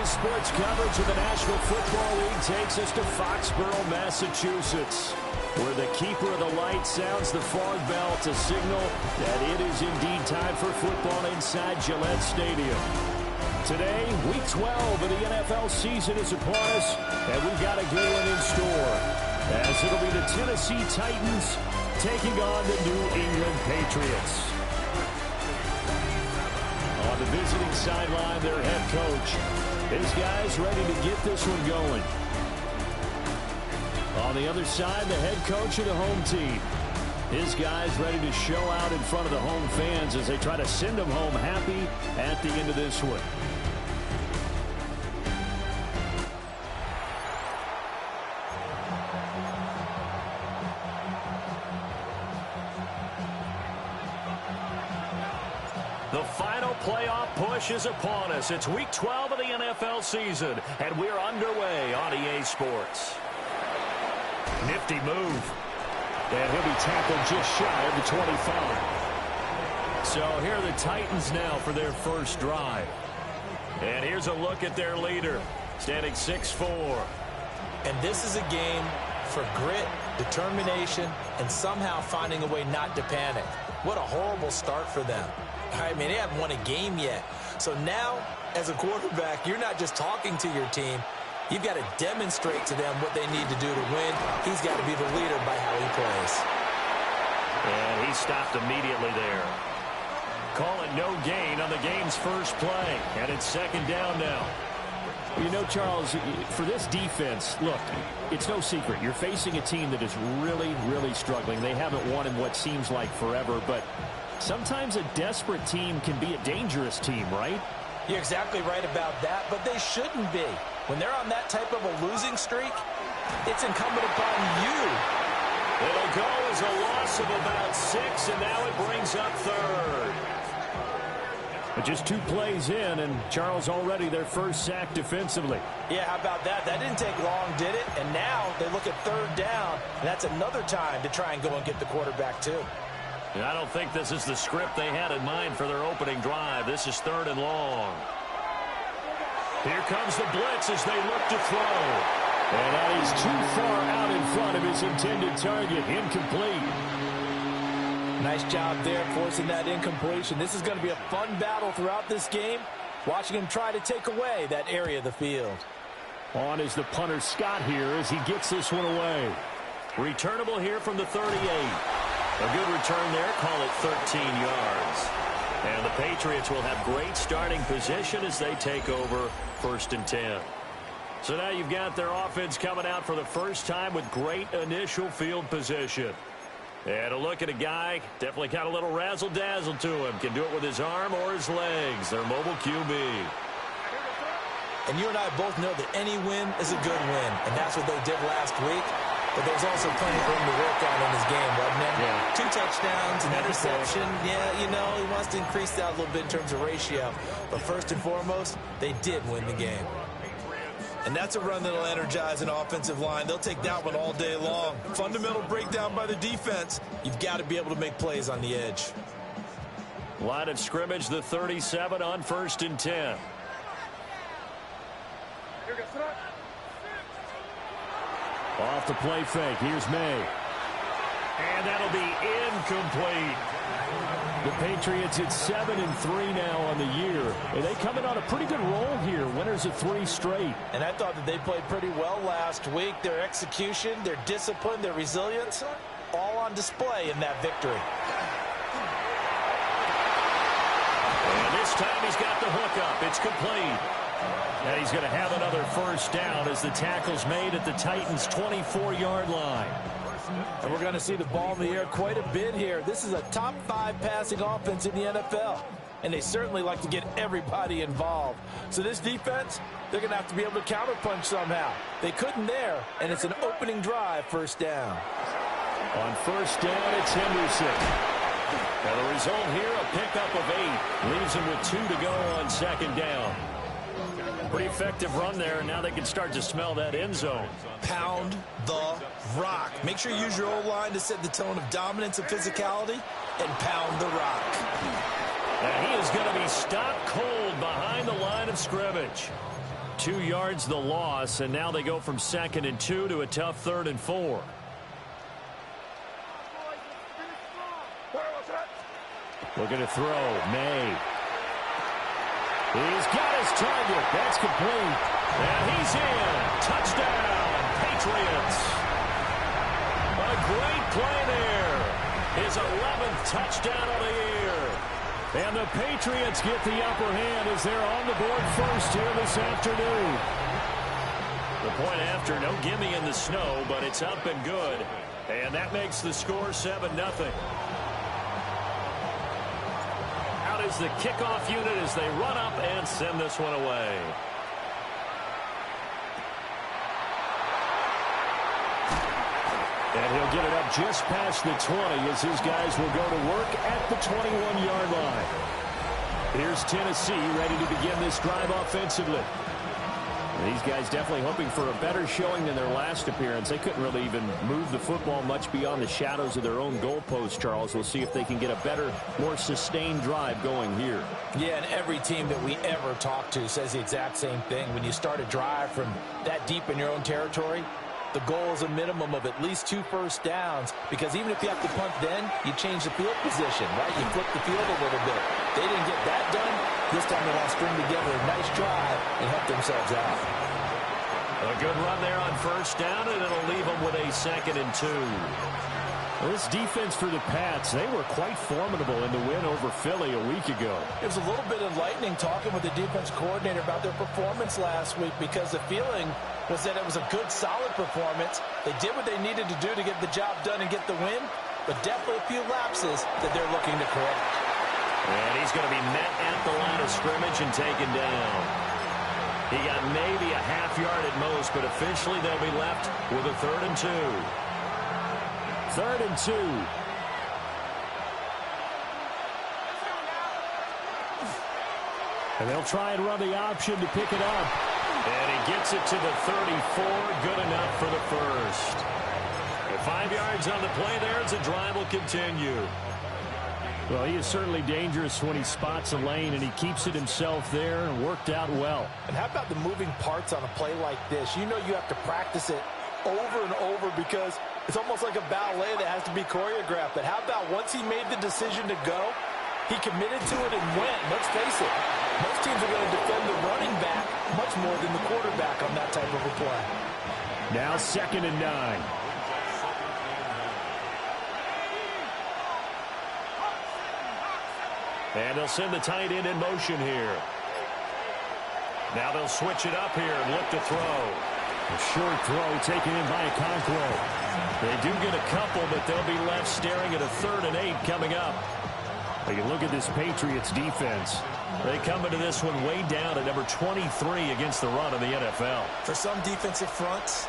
Today's sports coverage of the National Football League takes us to Foxborough, Massachusetts, where the keeper of the light sounds the fog bell to signal that it is indeed time for football inside Gillette Stadium. Today, Week 12 of the NFL season is upon us, and we've got a good one in store, as it'll be the Tennessee Titans taking on the New England Patriots. On the visiting sideline, their head coach. His guys ready to get this one going. On the other side, the head coach of the home team. His guys ready to show out in front of the home fans as they try to send them home happy at the end of this one. The final playoff push is upon us. It's Week 12 of the NFL season, and we're underway on EA Sports. Nifty move. And he'll be tackled just shy of the 25. So here are the Titans now for their first drive. And here's a look at their leader, standing 6'4". And this is a game for grit, determination, and somehow finding a way not to panic. What a horrible start for them. I mean, they haven't won a game yet. So now, as a quarterback, you're not just talking to your team. You've got to demonstrate to them what they need to do to win. He's got to be the leader by how he plays. And he stopped immediately there. Calling no gain on the game's first play. And it's second down now. You know, Charles, for this defense, look, it's no secret. You're facing a team that is really, really struggling. They haven't won in what seems like forever, but sometimes a desperate team can be a dangerous team, right? You're exactly right about that, but they shouldn't be. When they're on that type of a losing streak, it's incumbent upon you. It'll go as a loss of about 6, and now it brings up third. But just 2 plays in, and Charles already their first sack defensively. Yeah, how about that? That didn't take long, did it? And now they look at third down, and that's another time to try and go and get the quarterback too. And I don't think this is the script they had in mind for their opening drive. This is 3rd and long. Here comes the blitz as they look to throw. And that is too far out in front of his intended target. Incomplete. Nice job there forcing that incompletion. This is going to be a fun battle throughout this game. Watching him try to take away that area of the field. On is the punter Scott here as he gets this one away. Returnable here from the 38. A good return there. Call it 13 yards. And the Patriots will have great starting position as they take over 1st and 10. So now you've got their offense coming out for the first time with great initial field position. And a look at a guy, definitely got a little razzle-dazzle to him. Can do it with his arm or his legs. Their mobile QB. And you and I both know that any win is a good win. And that's what they did last week. But there's also plenty for him to work on in his game, wasn't it? Yeah. 2 touchdowns, an interception. Yeah, you know, he wants to increase that a little bit in terms of ratio. But first and foremost, they did win the game. And that's a run that'll energize an offensive line. They'll take that one all day long. Fundamental breakdown by the defense. You've got to be able to make plays on the edge. Line of scrimmage, the 37 on 1st and 10. Off the play fake. Here's May. And that'll be incomplete. The Patriots at 7-3 now on the year. And they come in on a pretty good roll here. Winners of 3 straight. And I thought that they played pretty well last week. Their execution, their discipline, their resilience, all on display in that victory. And this time he's got the hookup. It's complete. And he's going to have another first down as the tackle's made at the Titans' 24-yard line. And we're going to see the ball in the air quite a bit here. This is a top 5 passing offense in the NFL. And they certainly like to get everybody involved. So this defense, they're going to have to be able to counterpunch somehow. They couldn't there, and it's an opening drive, first down. On first down, it's Henderson. And the result here, a pickup of 8. Leaves him with 2 to go on second down. Pretty effective run there, and now they can start to smell that end zone. Pound the rock. Make sure you use your O-line to set the tone of dominance and physicality, and pound the rock. And he is going to be stopped cold behind the line of scrimmage. 2 yards the loss, and now they go from 2nd and 2 to a tough 3rd and 4. Looking to throw. May. He's got his target. That's complete. And he's in. Touchdown, Patriots. A great play there. His 11th touchdown of the year. And the Patriots get the upper hand as they're on the board first here this afternoon. The point after, no gimme in the snow, but it's up and good. And that makes the score 7-0. Out is the kickoff unit as they run up and send this one away. And he'll get it up just past the 20 as his guys will go to work at the 21-yard line. Here's Tennessee ready to begin this drive offensively. And these guys definitely hoping for a better showing than their last appearance. They couldn't really even move the football much beyond the shadows of their own goalpost, Charles. We'll see if they can get a better, more sustained drive going here. Yeah, and every team that we ever talk to says the exact same thing. When you start a drive from that deep in your own territory, the goal is a minimum of at least 2 first downs, because even if you have to punt then, you change the field position, right? You flip the field a little bit. They didn't get that done. This time they want to string together a nice drive and help themselves out. A good run there on first down, and it'll leave them with a 2nd and 2. Well, this defense for the Pats, they were quite formidable in the win over Philly a week ago. It was a little bit enlightening talking with the defense coordinator about their performance last week, because the feeling was that it was a good, solid performance. They did what they needed to do to get the job done and get the win, but definitely a few lapses that they're looking to correct. And he's going to be met at the line of scrimmage and taken down. He got maybe a half yard at most, but officially they'll be left with a 3rd and 2. 3rd and 2. And they'll try and run the option to pick it up. And he gets it to the 34. Good enough for the first. And 5 yards on the play there as the drive will continue. Well, he is certainly dangerous when he spots a lane, and he keeps it himself there and worked out well. And how about the moving parts on a play like this? You know you have to practice it over and over, because it's almost like a ballet that has to be choreographed. But how about once he made the decision to go, he committed to it and went. Let's face it, most teams are going to defend the running back much more than the quarterback on that type of a play. Now 2nd and 9. And they'll send the tight end in motion here. Now they'll switch it up here and look to throw. A short throw taken in by Okonkwo. They do get a couple, but they'll be left staring at a 3rd and 8 coming up. You can look at this Patriots defense. They come into this one way down at number 23 against the run in the NFL. For some defensive fronts,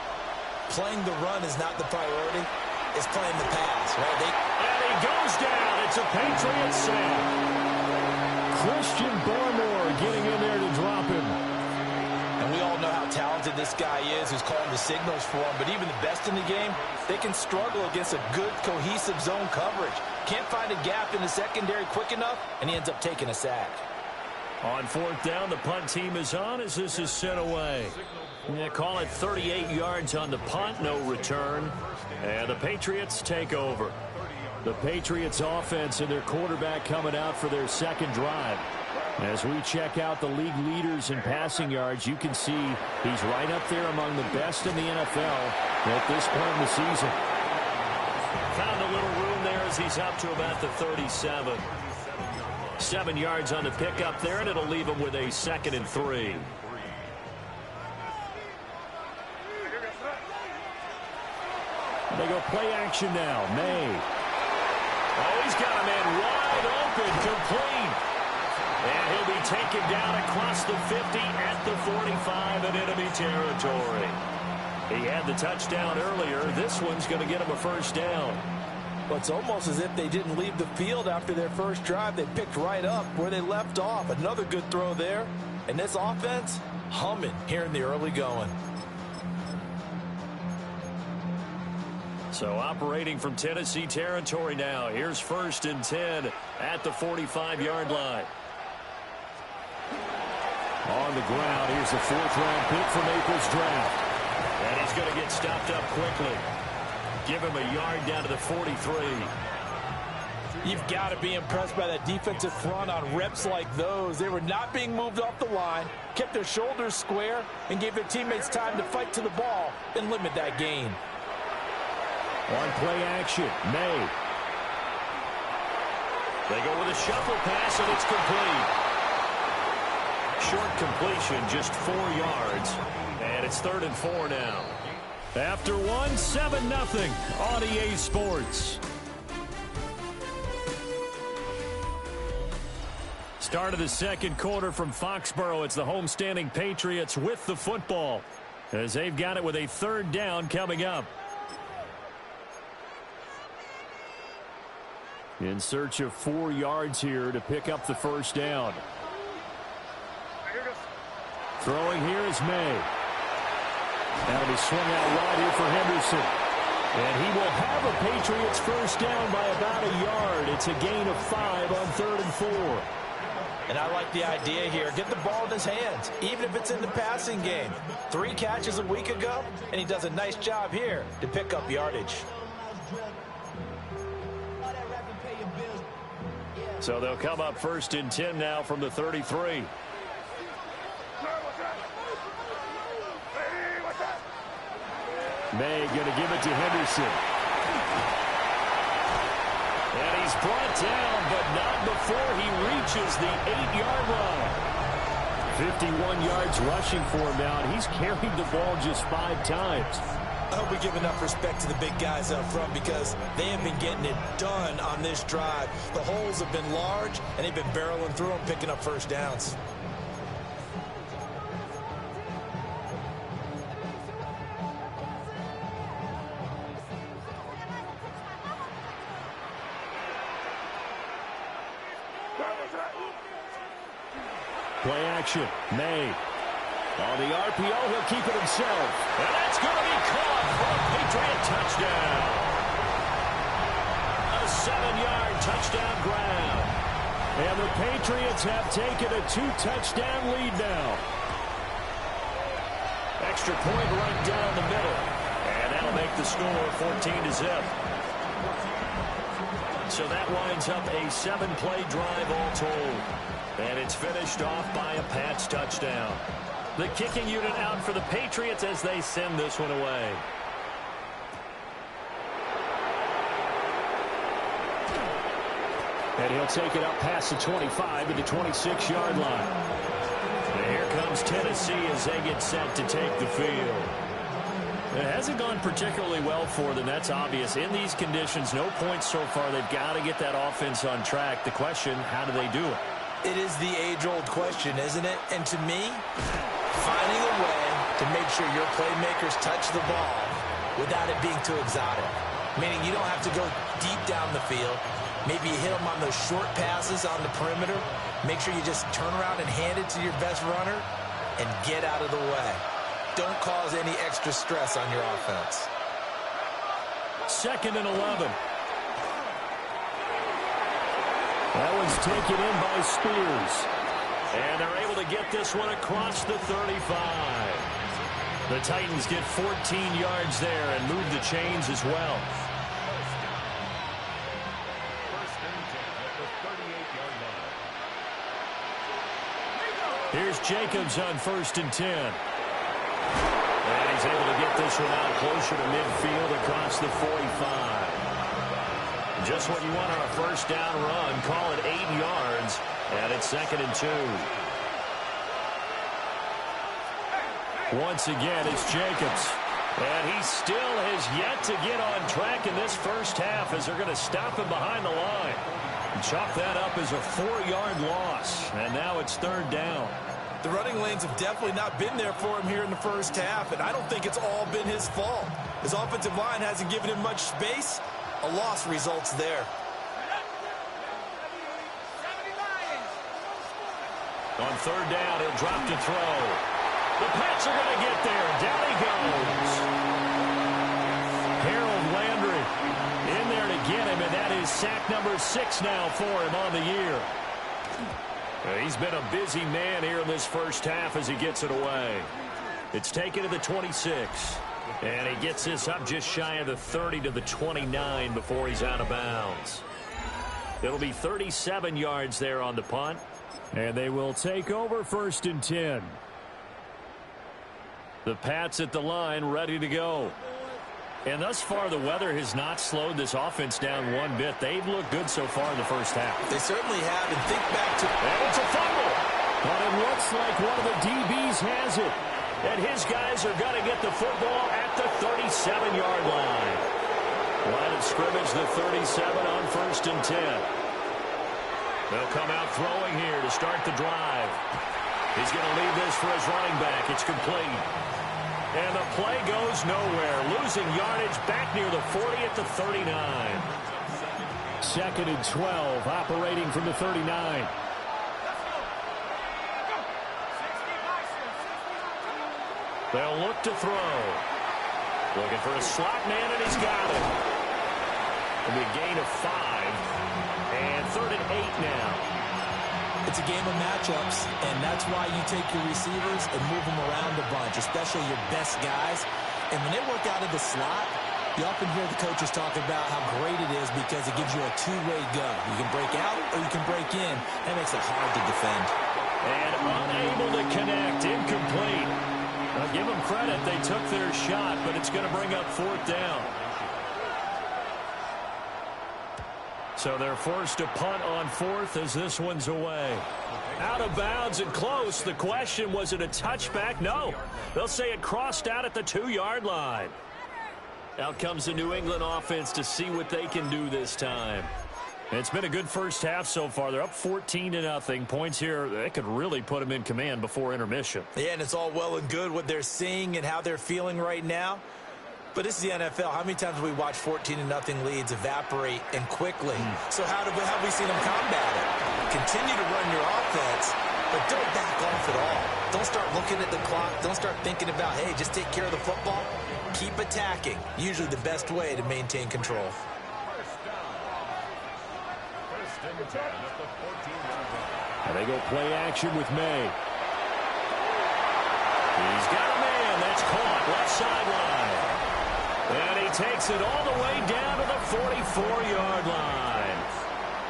playing the run is not the priority. It's playing the pass, right? And he goes down. It's a Patriots sack. Christian Barmore getting in there to drop him. And we all know how talented this guy is who's calling the signals for him, but even the best in the game, they can struggle against a good, cohesive zone coverage. Can't find a gap in the secondary quick enough, and he ends up taking a sack. On 4th down, the punt team is on as this is sent away. Yeah, call it 38 yards on the punt, no return. And the Patriots take over. The Patriots offense and their quarterback coming out for their 2nd drive. As we check out the league leaders in passing yards, you can see he's right up there among the best in the NFL at this point in the season. Found a little room there as he's up to about the 37. 7 yards on the pickup there, and it'll leave him with a 2nd and 3. They go play action now. May. Oh, he's got a man wide open, complete. And he'll be taken down across the 50 at the 45 in enemy territory. He had the touchdown earlier. This one's going to get him a 1st down. Well, it's almost as if they didn't leave the field after their first drive. They picked right up where they left off. Another good throw there. And this offense, humming here in the early going. So operating from Tennessee territory now. Here's 1st and 10 at the 45-yard line. On the ground, here's the fourth-round pick from April's draft. And he's going to get stopped up quickly. Give him a yard down to the 43. You've got to be impressed by that defensive front on reps like those. They were not being moved off the line, kept their shoulders square, and gave their teammates time to fight to the ball and limit that gain. On play action, May. They go with a shuffle pass, and it's complete. Short completion, just 4 yards. And it's 3rd and 4 now. After one, 7-0 on EA Sports. Start of the second quarter from Foxborough. It's the homestanding Patriots with the football, as they've got it with a 3rd down coming up. In search of 4 yards here to pick up the 1st down. Throwing here is May. That'll be swung out wide here for Henderson. And he will have a Patriots 1st down by about a yard. It's a gain of 5 on 3rd and 4. And I like the idea here. Get the ball in his hands, even if it's in the passing game. 3 catches a week ago, and he does a nice job here to pick up yardage. So they'll come up 1st and 10 now from the 33. May going to give it to Henderson. And he's brought down, but not before he reaches the 8-yard line. 51 yards rushing for him now, and he's carried the ball just 5 times. I hope we give enough respect to the big guys up front, because they have been getting it done on this drive. The holes have been large, and they've been barreling through them, picking up 1st downs. Play action, May. On the RPO, he'll keep it himself. And that's going to be caught for a Patriot touchdown. A 7-yard touchdown grab. And the Patriots have taken a 2-touchdown lead now. Extra point right down the middle. And that'll make the score 14-0. So that winds up a 7-play drive all told. And it's finished off by a Pats touchdown. The kicking unit out for the Patriots as they send this one away. And he'll take it up past the 25 to the 26-yard line. And here comes Tennessee as they get set to take the field. It hasn't gone particularly well for them. That's obvious. In these conditions, no points so far. They've got to get that offense on track. The question, how do they do it? It is the age-old question, isn't it? And to me, finding a way to make sure your playmakers touch the ball without it being too exotic. Meaning you don't have to go deep down the field. Maybe you hit them on those short passes on the perimeter. Make sure you just turn around and hand it to your best runner and get out of the way. Don't cause any extra stress on your offense. 2nd and 11. That one's taken in by Spears. And they're able to get this one across the 35. The Titans get 14 yards there and move the chains as well. Here's Jacobs on 1st and 10. And he's able to get this one out closer to midfield across the 45. Just what you want on a 1st down run. Call it 8 yards. And it's 2nd and 2. Once again, it's Jacobs. And he still has yet to get on track in this 1st half as they're going to stop him behind the line. And chalk that up as a 4-yard loss. And now it's 3rd down. The running lanes have definitely not been there for him here in the 1st half, and I don't think it's all been his fault. His offensive line hasn't given him much space. A loss results there. On 3rd down, he'll drop to throw. The Pats are going to get there. Down he goes. Harold Landry in there to get him, and that is sack number 6 now for him on the year. He's been a busy man here in this first half as he gets it away. It's taken to the 26. And he gets this up just shy of the 30 to the 29 before he's out of bounds. It'll be 37 yards there on the punt. And they will take over 1st and 10. The Pats at the line ready to go. And thus far, the weather has not slowed this offense down one bit. They've looked good so far in the first half. They certainly have. And think back to... And it's a fumble. But it looks like one of the DBs has it. And his guys are going to get the football at the 37-yard line. Line of scrimmage, the 37 on 1st and 10. They'll come out throwing here to start the drive. He's going to leave this for his running back. It's complete. And the play goes nowhere. Losing yardage back near the 40 at the 39. 2nd and 12, operating from the 39. They'll look to throw. Looking for a slot man, and he's got it. It'll be a gain of 5. And 3rd and 8 now. It's a game of matchups, and that's why you take your receivers and move them around a bunch, especially your best guys. And when they work out of the slot, you often hear the coaches talk about how great it is because it gives you a two-way go. You can break out or you can break in. That makes it hard to defend. And unable to connect, incomplete. Now give them credit, they took their shot, but it's going to bring up 4th down. So they're forced to punt on 4th as this one's away. Out of bounds and close. The question, was it a touchback? No. They'll say it crossed out at the 2-yard line. Out comes the New England offense to see what they can do this time. It's been a good first half so far. They're up 14-0. Points here, they could really put them in command before intermission. Yeah, and it's all well and good what they're seeing and how they're feeling right now. But this is the NFL. How many times have we watched 14-0 leads evaporate and quickly? So how have we seen them combat it? Continue to run your offense, but don't back off at all. Don't start looking at the clock. Don't start thinking about, hey, just take care of the football. Keep attacking. Usually the best way to maintain control. And they go play action with May. He's got a man. That's caught. Left sideline. And he takes it all the way down to the 44-yard line.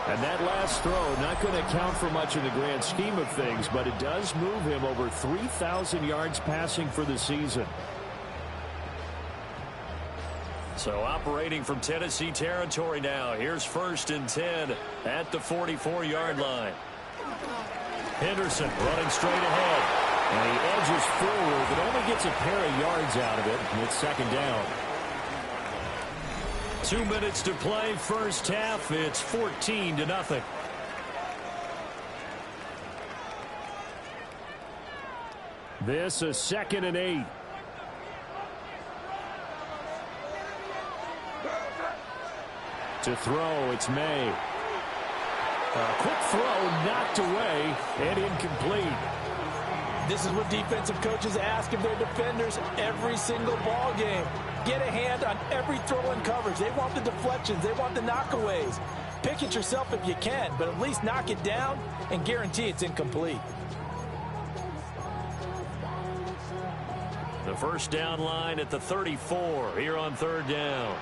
And that last throw, not going to count for much in the grand scheme of things, but it does move him over 3,000 yards passing for the season. So operating from Tennessee territory now. Here's 1st and 10 at the 44-yard line. Henderson running straight ahead. And he edges forward, but only gets a pair of yards out of it. And it's 2nd down. 2 minutes to play, first half. It's 14-0. This is 2nd and 8. To throw, it's May. A quick throw knocked away and incomplete. This is what defensive coaches ask of their defenders every single ball game. Get a hand on every throw and coverage. They want the deflections. They want the knockaways. Pick it yourself if you can, but at least knock it down and guarantee it's incomplete. The first down line at the 34 here on 3rd down.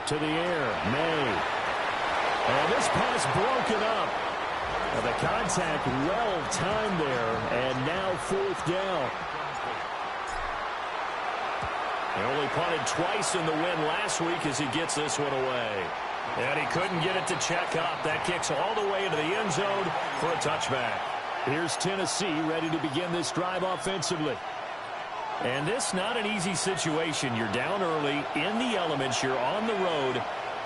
To the air, May. And this pass broken up. And the contact well timed there, and now 4th down. He only punted twice in the win last week as he gets this one away. And he couldn't get it to check up. That kicks all the way into the end zone for a touchback. Here's Tennessee ready to begin this drive offensively. And this not an easy situation. You're down early, in the elements, you're on the road.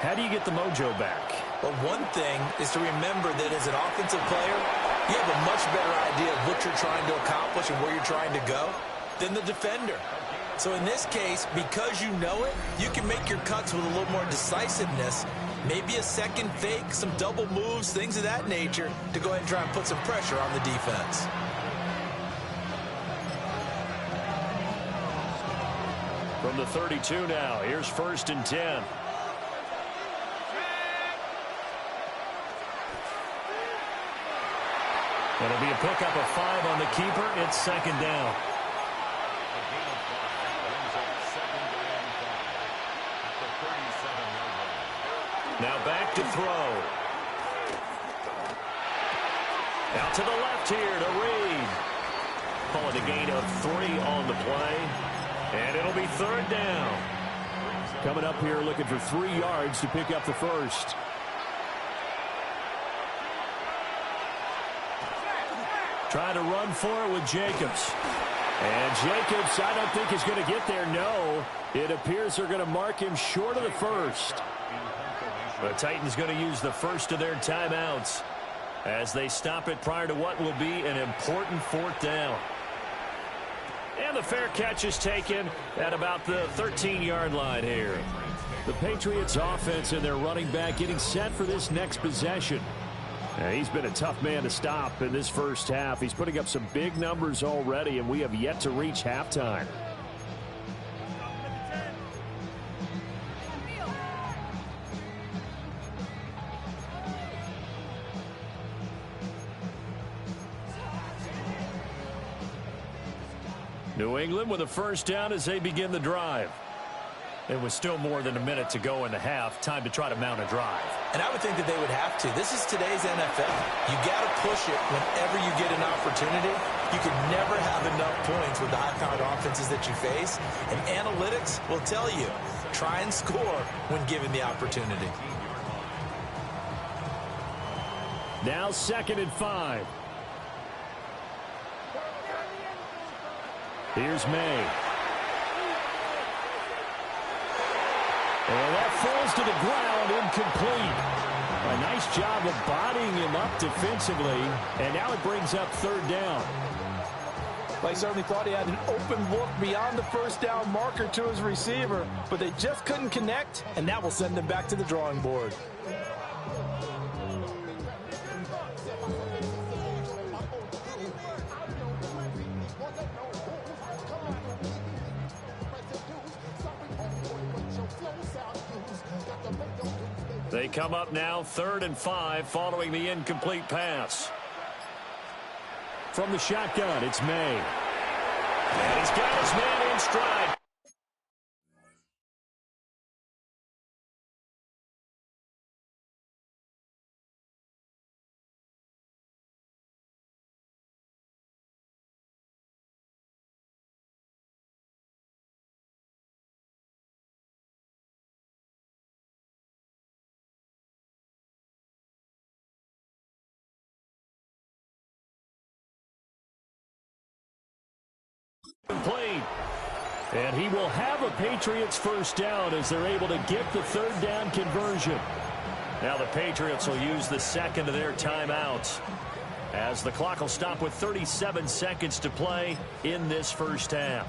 How do you get the mojo back? Well, one thing is to remember that as an offensive player, you have a much better idea of what you're trying to accomplish and where you're trying to go than the defender. So in this case, because you know it, you can make your cuts with a little more decisiveness, maybe a second fake, some double moves, things of that nature, to go ahead and try and put some pressure on the defense. From the 32 now, here's 1st and 10. It'll be a pickup of 5 on the keeper. It's 2nd down. Now back to throw. Out to the left here to Reed. Calling a gain of 3 on the play. And it'll be 3rd down. Coming up here looking for 3 yards to pick up the first. Trying to run for it with Jacobs. And Jacobs, I don't think is going to get there. No, it appears they're going to mark him short of the first. The Titans going to use the first of their timeouts as they stop it prior to what will be an important 4th down. And the fair catch is taken at about the 13-yard line here. The Patriots offense and their running back getting set for this next possession. He's been a tough man to stop in this first half. He's putting up some big numbers already, and we have yet to reach halftime. New England with a first down as they begin the drive. It was still more than a minute to go in the half. Time to try to mount a drive. And I would think that they would have to. This is today's NFL. You got to push it whenever you get an opportunity. You can never have enough points with the high-powered offenses that you face. And analytics will tell you, try and score when given the opportunity. Now 2nd and 5. Here's May. And that falls to the ground, incomplete. A nice job of bodying him up defensively, and now it brings up 3rd down. Well, he certainly thought he had an open look beyond the first down marker to his receiver, but they just couldn't connect, and that will send them back to the drawing board. They come up now 3rd and 5 following the incomplete pass. From the shotgun, it's May. And he's got his man in stride. Complete. And he will have a Patriots first down as they're able to get the 3rd down conversion. Now the Patriots will use the 2nd of their timeouts as the clock will stop with 37 seconds to play in this first half.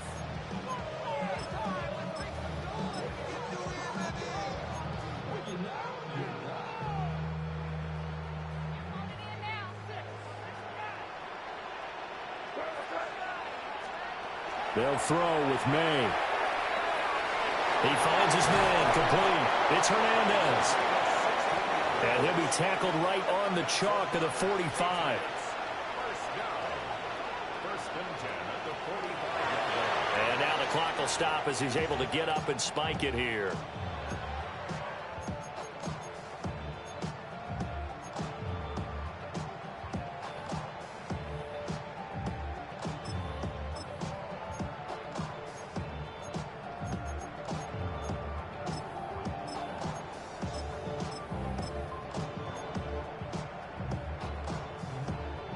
They'll throw with May. He finds his man complete. It's Hernandez. And he'll be tackled right on the chalk of the 45. And now the clock will stop as he's able to get up and spike it here.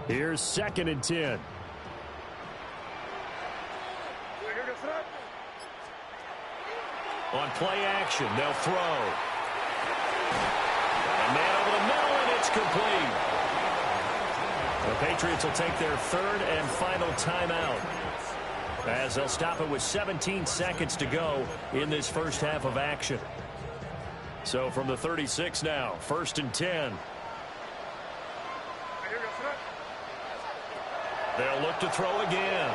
Here's 2nd and 10. On play action, they'll throw. And man over the middle, and it's complete. The Patriots will take their 3rd and final timeout as they'll stop it with 17 seconds to go in this first half of action. So from the 36 now, 1st and 10. They'll look to throw again.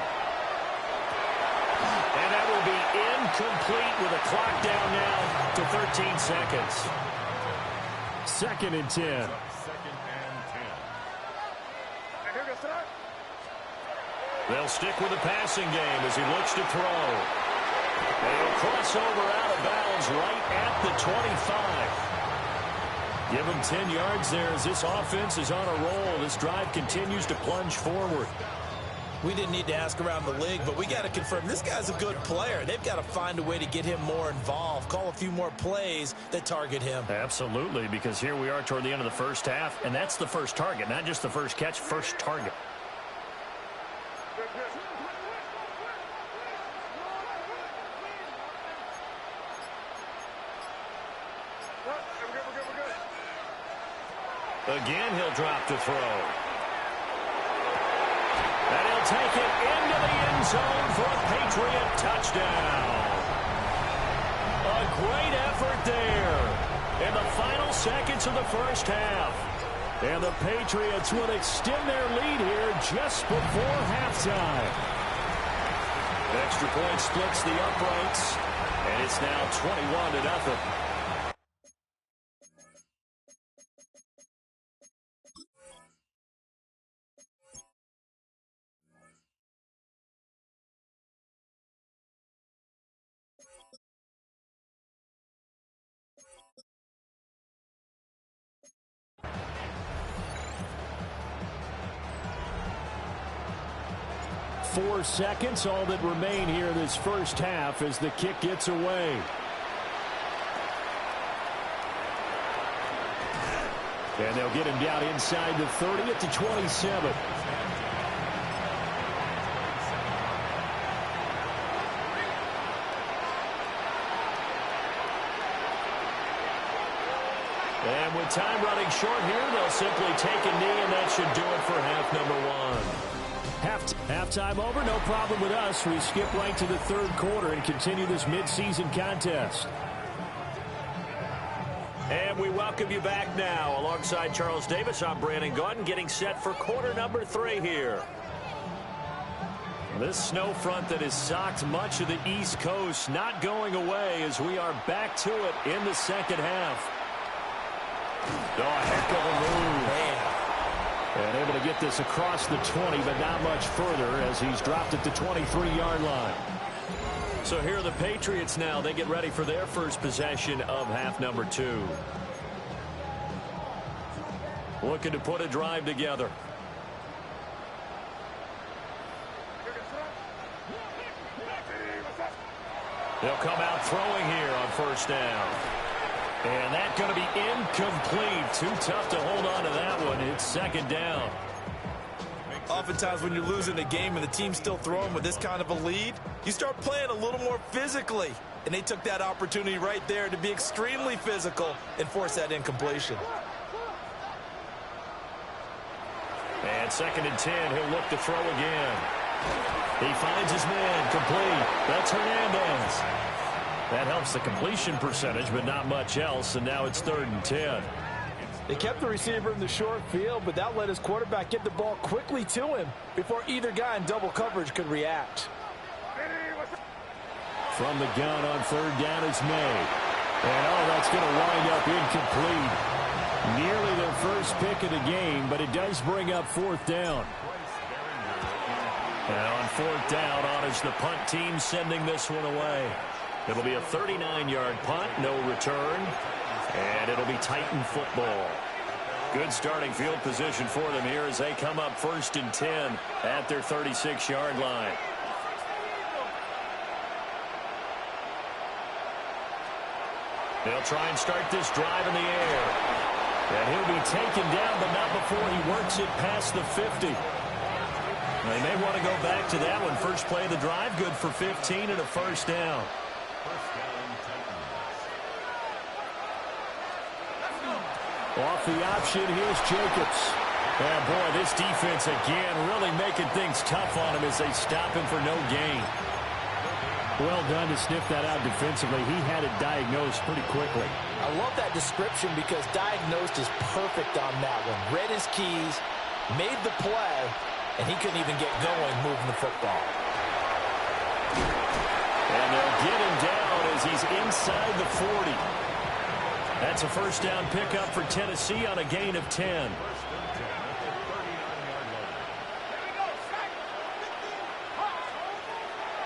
And that will be incomplete with a clock down now to 13 seconds. 2nd and 10. They'll stick with the passing game as he looks to throw. They'll cross over out of bounds right at the 25. Give him 10 yards there as this offense is on a roll. This drive continues to plunge forward. We didn't need to ask around the league, but we got to confirm this guy's a good player. They've got to find a way to get him more involved, call a few more plays that target him. Absolutely, because here we are toward the end of the first half, and that's the first target, not just the first catch, first target. Again, he'll drop to throw. And he'll take it into the end zone for a Patriot touchdown. A great effort there in the final seconds of the first half. And the Patriots will extend their lead here just before halftime. Extra point splits the uprights, and it's now 21-0. Four seconds, all that remain here in this first half as the kick gets away. And they'll get him down inside the 30 at the 27. And with time running short here, they'll simply take a knee, and that should do it for half number one. Halftime over, no problem with us. We skip right to the third quarter and continue this midseason contest. And we welcome you back now. Alongside Charles Davis, I'm Brandon Gaudin, getting set for quarter number 3 here. This snow front that has socked much of the East Coast not going away as we are back to it in the second half. Oh, a heck of a move. Man. And able to get this across the 20, but not much further as he's dropped at the 23-yard line. So here are the Patriots now. They get ready for their first possession of half number 2. Looking to put a drive together. They'll come out throwing here on first down. And that's going to be incomplete. Too tough to hold on to that one. It's second down. Oftentimes when you're losing a game and the team's still throwing with this kind of a lead, you start playing a little more physically. And they took that opportunity right there to be extremely physical and force that incompletion. And 2nd and 10, he'll look to throw again. He finds his man, complete. That's Hernandez. That helps the completion percentage, but not much else, and now it's 3rd and 10. They kept the receiver in the short field, but that let his quarterback get the ball quickly to him before either guy in double coverage could react. From the gun on 3rd down is May. And, oh, that's going to wind up incomplete. Nearly their first pick of the game, but it does bring up 4th down. And on 4th down, honors the punt team sending this one away. It'll be a 39-yard punt, no return, and it'll be Titan football. Good starting field position for them here as they come up 1st and 10 at their 36-yard line. They'll try and start this drive in the air. And he'll be taken down, but not before he works it past the 50. They may want to go back to that one. First play of the drive, good for 15 and a first down. Off the option, here's Jacobs. And boy, this defense again really making things tough on him as they stop him for no gain. Well done to sniff that out defensively. He had it diagnosed pretty quickly. I love that description because diagnosed is perfect on that one. Read his keys, made the play, and he couldn't even get going moving the football. And they'll get him as he's inside the 40. That's a first down pickup for Tennessee on a gain of 10.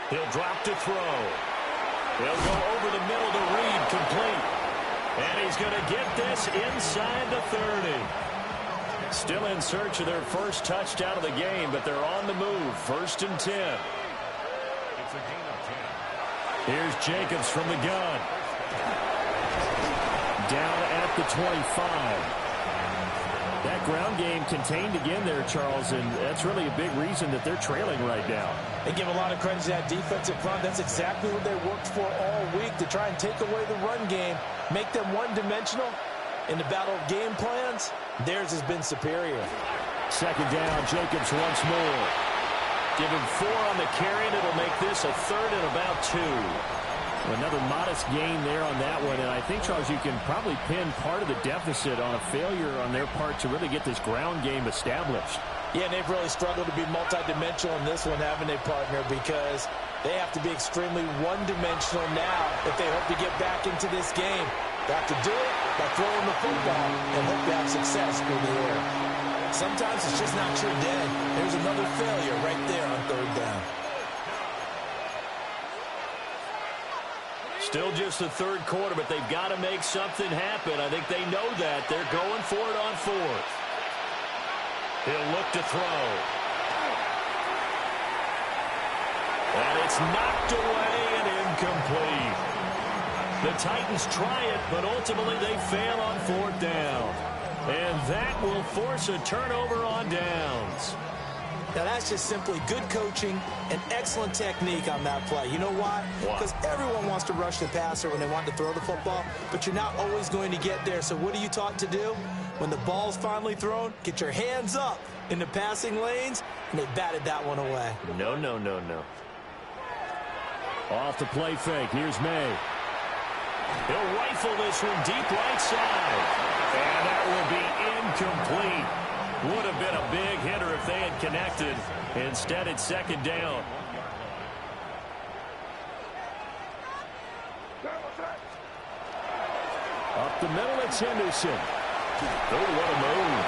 He'll drop to throw. He'll go over the middle to Reed, complete. And he's going to get this inside the 30. Still in search of their first touchdown of the game, but they're on the move. First and 10. Here's Jacobs from the gun. Down at the 25. That ground game contained again there, Charles, and that's really a big reason that they're trailing right now. They give a lot of credit to that defensive front. That's exactly what they worked for all week, to try and take away the run game, make them one-dimensional. In the battle of game plans, theirs has been superior. Second down, Jacobs once more. Give him 4 on the carry, and it'll make this a third and about 2. Another modest gain there on that one, and I think, Charles, you can probably pin part of the deficit on a failure on their part to really get this ground game established. Yeah, and they've really struggled to be multidimensional in this one, haven't they, partner? Because they have to be extremely one-dimensional now if they hope to get back into this game. They have to do it by throwing the football and hope to have success through the air. Sometimes it's just not your day. There's another failure right there on third down. Still just the third quarter, but they've got to make something happen. I think they know that. They're going for it on 4th. He'll look to throw. And it's knocked away and incomplete. The Titans try it, but ultimately they fail on 4th down. And that will force a turnover on downs. Now, that's just simply good coaching and excellent technique on that play. You know why? Because everyone wants to rush the passer when they want to throw the football, but you're not always going to get there. So what are you taught to do? When the ball's finally thrown, get your hands up in the passing lanes, and they batted that one away. No, no, no, no. Off the play fake. Here's May. He'll rifle this one deep right side. And that will be incomplete. Would have been a big hitter if they had connected. Instead, it's second down. Up the middle, it's Henderson. Oh, what a move.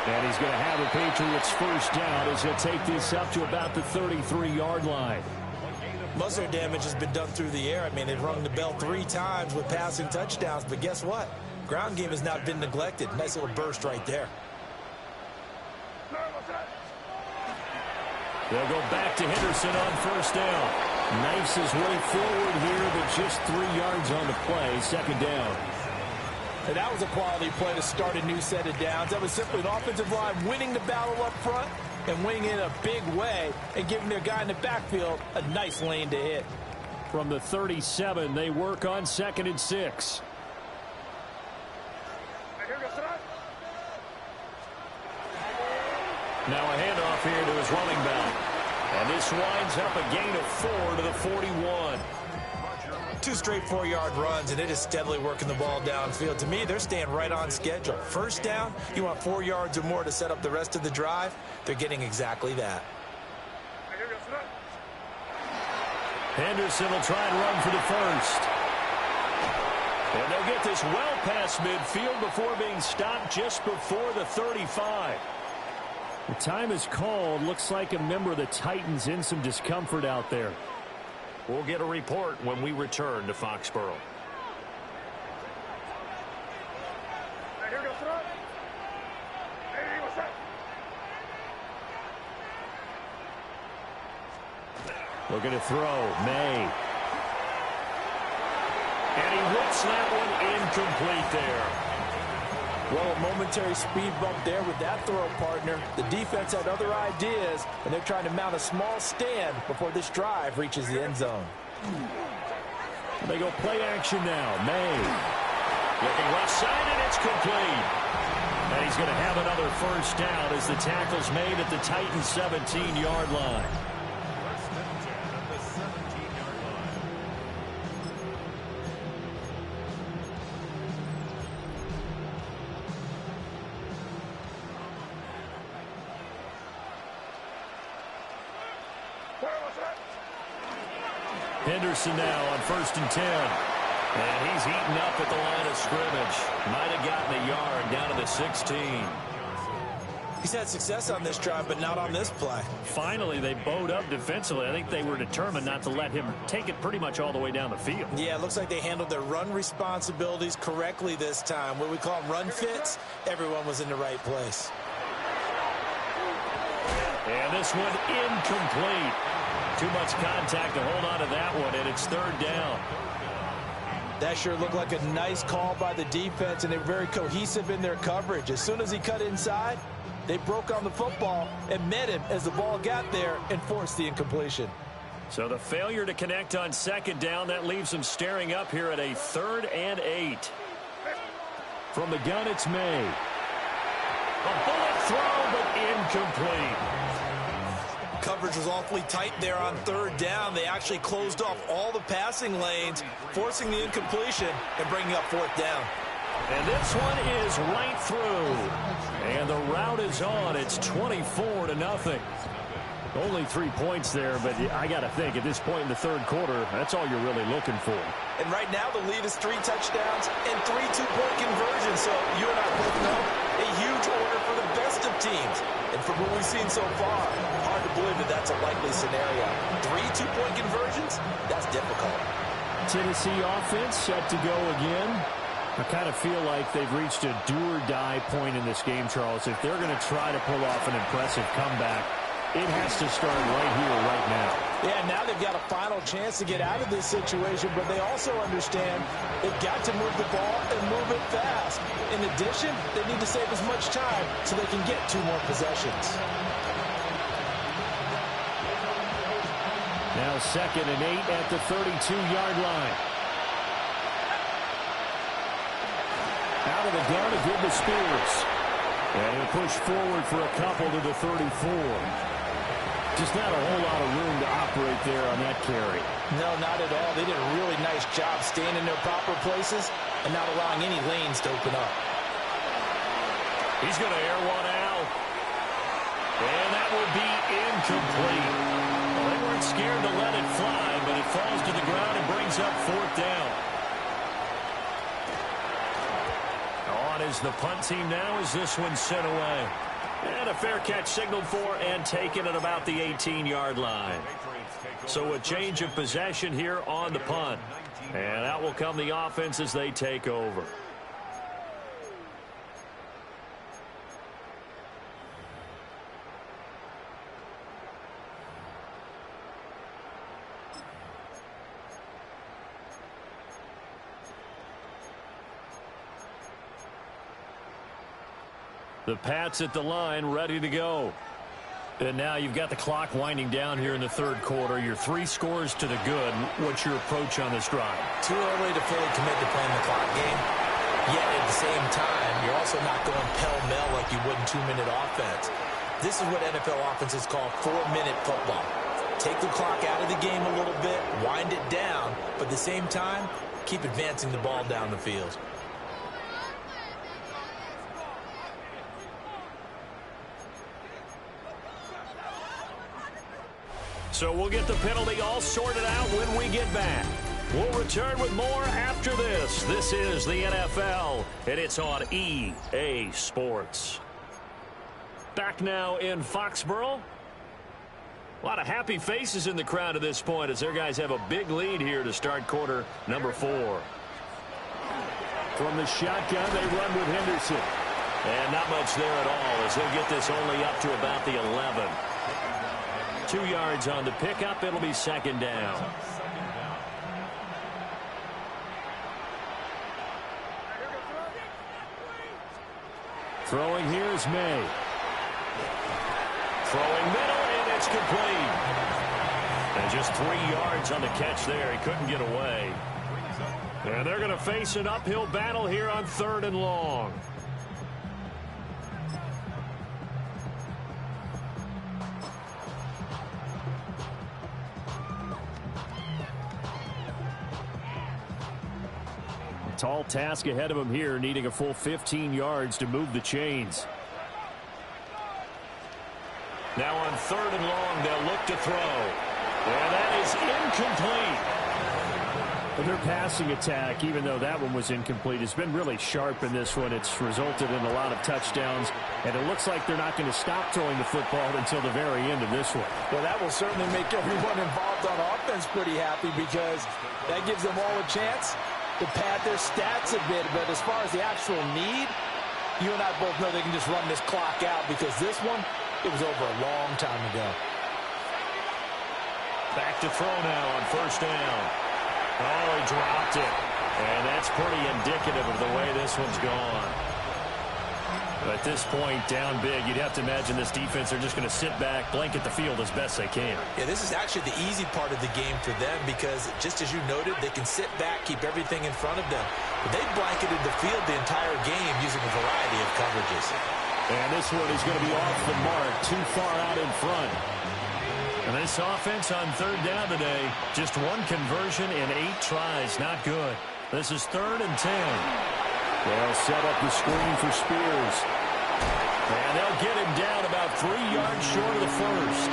And he's going to have the Patriots first down as he'll take this up to about the 33-yard line. Most of their damage has been done through the air. I mean, they've rung the bell 3 times with passing touchdowns, but guess what? Ground game has not been neglected. Nice little burst right there. They'll go back to Henderson on first down. Knifes his way forward here, but just 3 yards on the play. Second down. And that was a quality play to start a new set of downs. That was simply an offensive line winning the battle up front and winning in a big way and giving their guy in the backfield a nice lane to hit. From the 37, they work on 2nd and 6. Now a handoff here to his running back. And this winds up a gain of 4 to the 41. 2 straight 4-yard runs, and it is steadily working the ball downfield. To me, they're staying right on schedule. First down, you want 4 yards or more to set up the rest of the drive. They're getting exactly that. Henderson will try and run for the first. And they'll get this well past midfield before being stopped just before the 35. The time is called. Looks like a member of the Titans in some discomfort out there. We'll get a report when we return to Foxborough. Looking to throw. May. And he whips that one incomplete there. Well, a momentary speed bump there with that throw, partner. The defense had other ideas, and they're trying to mount a small stand before this drive reaches the end zone. They go play action now. May. Looking left side, and it's complete. And he's going to have another first down as the tackle's made at the Titans' 17-yard line. Henderson now on 1st and 10. And he's eaten up at the line of scrimmage. Might have gotten a yard down to the 16. He's had success on this drive, but not on this play. Finally, they bowed up defensively. I think they were determined not to let him take it pretty much all the way down the field. Yeah, it looks like they handled their run responsibilities correctly this time. What we call them run fits, everyone was in the right place. And this one incomplete. Too much contact to hold on to that one, and it's 3rd down. That sure looked like a nice call by the defense, and they're very cohesive in their coverage. As soon as he cut inside, they broke on the football and met him as the ball got there and forced the incompletion. So the failure to connect on 2nd down, that leaves them staring up here at a 3rd and 8. From the gun, it's May. A bullet throw, but incomplete. Coverage was awfully tight there on 3rd down. They actually closed off all the passing lanes, forcing the incompletion and bringing up 4th down. And this one is right through. And the route is on. It's 24-0. Only 3 points there, but I got to think at this point in the 3rd quarter, that's all you're really looking for. And right now the lead is 3 touchdowns and 3 two-point conversions. So you and I both know a huge order for the best of teams. And from what we've seen so far, hard to believe that that's a likely scenario. 3 two-point conversions? That's difficult. Tennessee offense set to go again. I kind of feel like they've reached a do-or-die point in this game, Charles. If they're going to try to pull off an impressive comeback, it has to start right here, right now. Yeah, now they've got a final chance to get out of this situation, but they also understand they've got to move the ball and move it fast. In addition, they need to save as much time so they can get 2 more possessions. Now 2nd and 8 at the 32-yard line. Out of the gun, a good to Spears. And he'll push forward for a couple to the 34. Just not a whole lot of room to operate there on that carry. No, not at all. They did a really nice job staying in their proper places and not allowing any lanes to open up. He's going to air one out. And that will be incomplete. Well, they weren't scared to let it fly, but it falls to the ground and brings up 4th down. On is the punt team now as this one's sent away. And a fair catch signaled for and taken at about the 18-yard line. So a change of possession here on the punt. And out will come the offense as they take over. The Pats at the line, ready to go. And now you've got the clock winding down here in the 3rd quarter. Your 3 scores to the good. What's your approach on this drive? Too early to fully commit to playing the clock game. Yet at the same time, you're also not going pell-mell like you would in 2-minute offense. This is what NFL offenses call 4-minute football. Take the clock out of the game a little bit, wind it down, but at the same time, keep advancing the ball down the field. So we'll get the penalty all sorted out when we get back. We'll return with more after this. This is the NFL, and it's on EA Sports. Back now in Foxborough. A lot of happy faces in the crowd at this point as their guys have a big lead here to start quarter number 4. From the shotgun, they run with Henderson. And not much there at all as he'll get this only up to about the 11. 2 yards on the pickup. It'll be 2nd down. Throwing here is May. Throwing middle, and it's complete. And just 3 yards on the catch there. He couldn't get away. And they're going to face an uphill battle here on 3rd and long. Tall task ahead of him here, needing a full 15 yards to move the chains. Now on 3rd and long, they'll look to throw. And that is incomplete. Their passing attack, even though that one was incomplete, has been really sharp in this one. It's resulted in a lot of touchdowns, and it looks like they're not going to stop throwing the football until the very end of this one. Well, that will certainly make everyone involved on offense pretty happy because that gives them all a chance to pad their stats a bit. But as far as the actual need, you and I both know they can just run this clock out because this one, it was over a long time ago. Back to throw now on first down. Oh, he dropped it. And that's pretty indicative of the way this one's gone. At this point, down big, you'd have to imagine this defense, they're just going to sit back, blanket the field as best they can. Yeah, this is actually the easy part of the game for them because, just as you noted, they can sit back, keep everything in front of them. But they blanketed the field the entire game using a variety of coverages. And this one is going to be off the mark, too far out in front. And this offense on third down today, just one conversion in 8 tries. Not good. This is 3rd and 10. They'll set up the screen for Spears. And they'll get him down about 3 yards short of the first.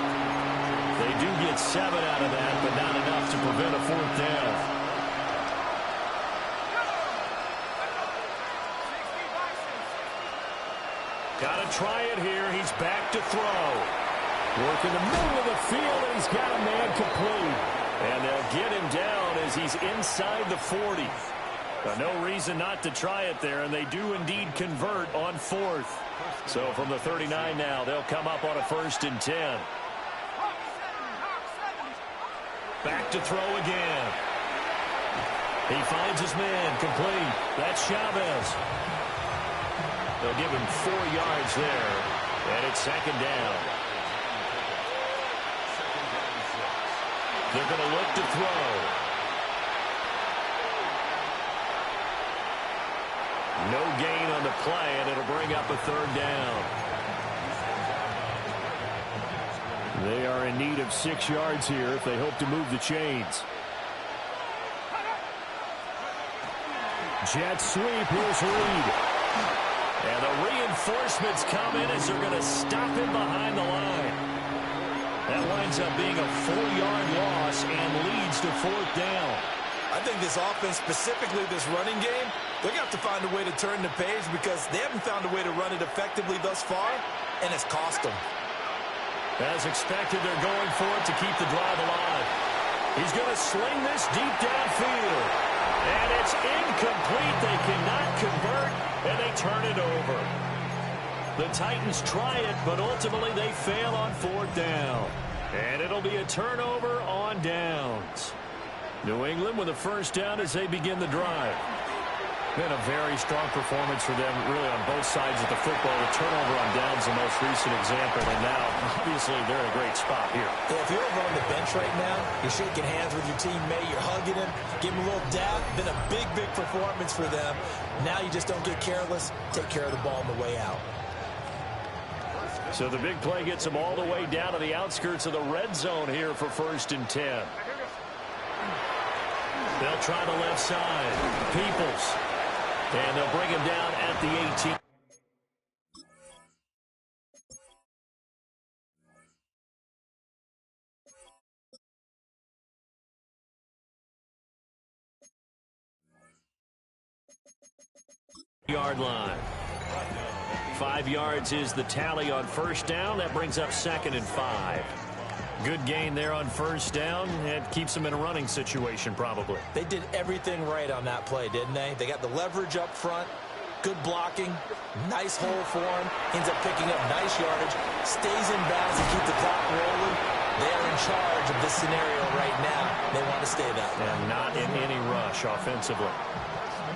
They do get 7 out of that, but not enough to prevent a 4th down. Got to try it here. He's back to throw. Working the middle of the field, and he's got a man complete. And they'll get him down as he's inside the 40. No reason not to try it there, and they do indeed convert on 4th. So from the 39 now, they'll come up on a 1st and 10. Back to throw again. He finds his man complete. That's Chavez. They'll give him 4 yards there, and it's 2nd down. They're going to look to throw. No gain on the play, and it'll bring up a 3rd down. They are in need of 6 yards here if they hope to move the chains. Jet sweep, here's Reed. And the reinforcements come in as they're going to stop him behind the line. That winds up being a 4-yard loss and leads to 4th down. I think this offense, specifically this running game, they're going to have to find a way to turn the page because they haven't found a way to run it effectively thus far, and it's cost them. As expected, they're going for it to keep the drive alive. He's going to sling this deep downfield. And it's incomplete. They cannot convert, and they turn it over. The Titans try it, but ultimately they fail on 4th down. And it'll be a turnover on downs. New England with a 1st down as they begin the drive. Been a very strong performance for them, really, on both sides of the football. The turnover on downs, the most recent example, and now, obviously, they're in a great spot here. Yeah, if you're over on the bench right now, you're shaking hands with your teammate, you're hugging him, give him a little dab. Been a big, big performance for them. Now you just don't get careless. Take care of the ball on the way out. So the big play gets them all the way down to the outskirts of the red zone here for 1st and 10. They'll try the left side. Peoples. And they'll bring him down at the 18. Yard line. 5 yards is the tally on 1st down. That brings up 2nd and 5. Good gain there on 1st down. It keeps them in a running situation, probably. They did everything right on that play, didn't they? They got the leverage up front, good blocking, nice hole for him. Ends up picking up nice yardage, stays in bounds to keep the clock rolling. They are in charge of this scenario right now. They want to stay that way. And not in any rush offensively.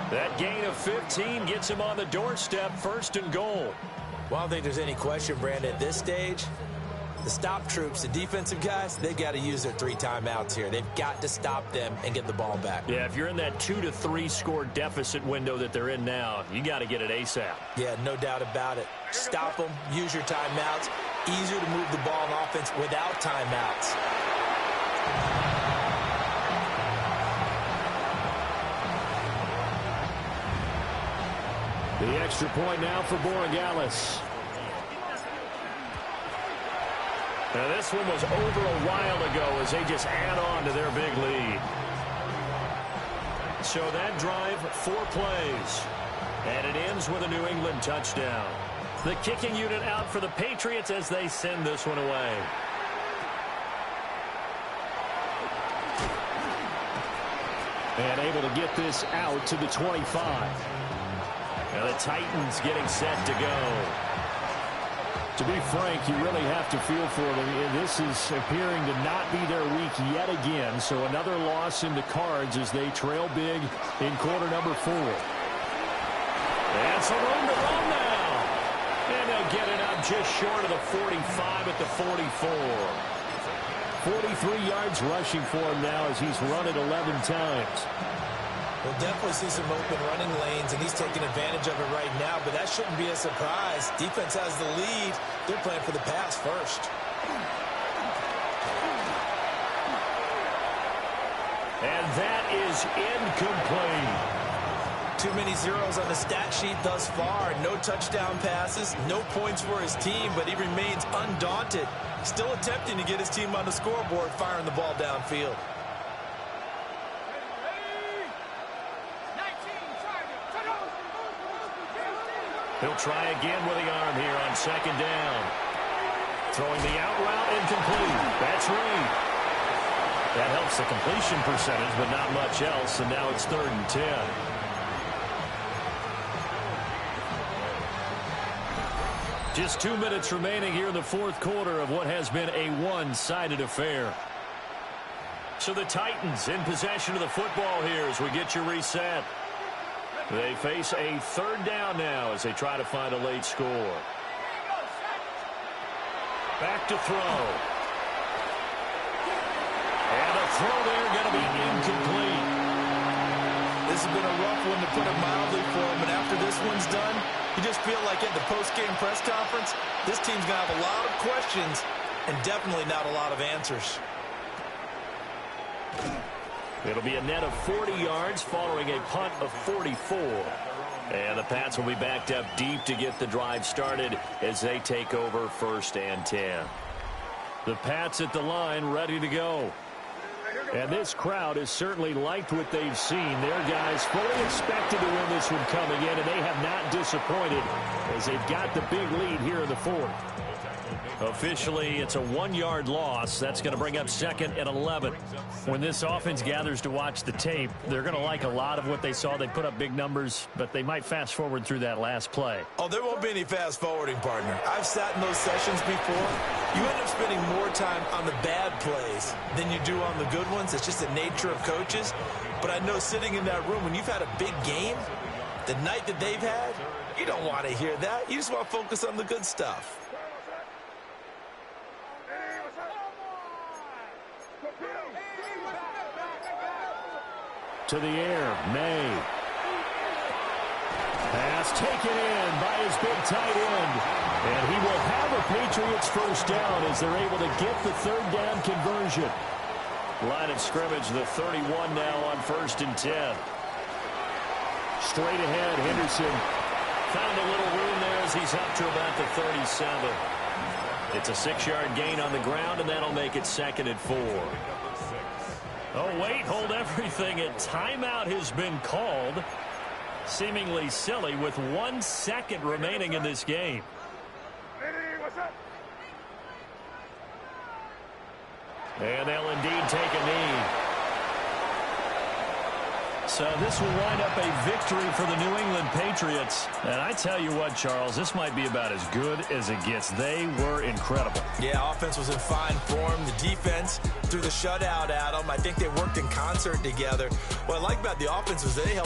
That gain of 15 gets him on the doorstep, 1st and goal. Well, I don't think there's any question, Brandon, at this stage. The stop troops, the defensive guys, they've got to use their 3 timeouts here. They've got to stop them and get the ball back. Yeah, if you're in that 2 to 3 score deficit window that they're in now, you got to get it ASAP. Yeah, no doubt about it. Stop them, use your timeouts. Easier to move the ball on offense without timeouts. The extra point now for Borregales. Now this one was over a while ago as they just add on to their big lead. So that drive, 4 plays. And it ends with a New England touchdown. The kicking unit out for the Patriots as they send this one away. And able to get this out to the 25. Now the Titans getting set to go. To be frank, you really have to feel for them. This is appearing to not be their week yet again. So another loss in the cards as they trail big in quarter number 4. That's a room to run now. And they'll get it up just short of the 45 at the 44. 43 yards rushing for him now as he's run it 11 times. We'll definitely see some open running lanes, and he's taking advantage of it right now, but that shouldn't be a surprise. Defense has the lead. They're playing for the pass first. And that is incomplete. Too many zeros on the stat sheet thus far. No touchdown passes, no points for his team, but he remains undaunted. Still attempting to get his team on the scoreboard, firing the ball downfield. He'll try again with the arm here on second down. Throwing the out route, incomplete. That's Reed. That helps the completion percentage, but not much else, and now it's 3rd and 10. Just 2 minutes remaining here in the 4th quarter of what has been a one-sided affair. So the Titans in possession of the football here as we get you reset. They face a 3rd down now as they try to find a late score. Back to throw. And a throw there going to be incomplete. This has been a rough one, to put it mildly, for him. And after this one's done, you just feel like at the post-game press conference, this team's going to have a lot of questions and definitely not a lot of answers. It'll be a net of 40 yards following a punt of 44. And the Pats will be backed up deep to get the drive started as they take over 1st and 10. The Pats at the line ready to go. And this crowd has certainly liked what they've seen. Their guys fully expected to win this one coming in, and they have not disappointed as they've got the big lead here in the 4th. Officially, it's a 1-yard loss. That's going to bring up 2nd and 11. When this offense gathers to watch the tape, they're going to like a lot of what they saw. They put up big numbers, but they might fast forward through that last play. Oh, there won't be any fast forwarding, partner. I've sat in those sessions before. You end up spending more time on the bad plays than you do on the good ones. It's just the nature of coaches. But I know sitting in that room, when you've had a big game, the night that they've had, you don't want to hear that. You just want to focus on the good stuff. To the air, May. Pass taken in by his big tight end. And he will have a Patriots 1st down as they're able to get the 3rd down conversion. Line of scrimmage, the 31 now on 1st and 10. Straight ahead, Henderson. Found a little room there as he's up to about the 37. It's a 6-yard gain on the ground, and that'll make it 2nd and 4. Oh, wait, hold everything. A timeout has been called. Seemingly silly with 1 second remaining in this game. And they'll indeed take a knee. So this will wind up a victory for the New England Patriots. And I tell you what, Charles, this might be about as good as it gets. They were incredible. Yeah, offense was in fine form. The defense threw the shutout at them. I think they worked in concert together. What I like about the offense was they helped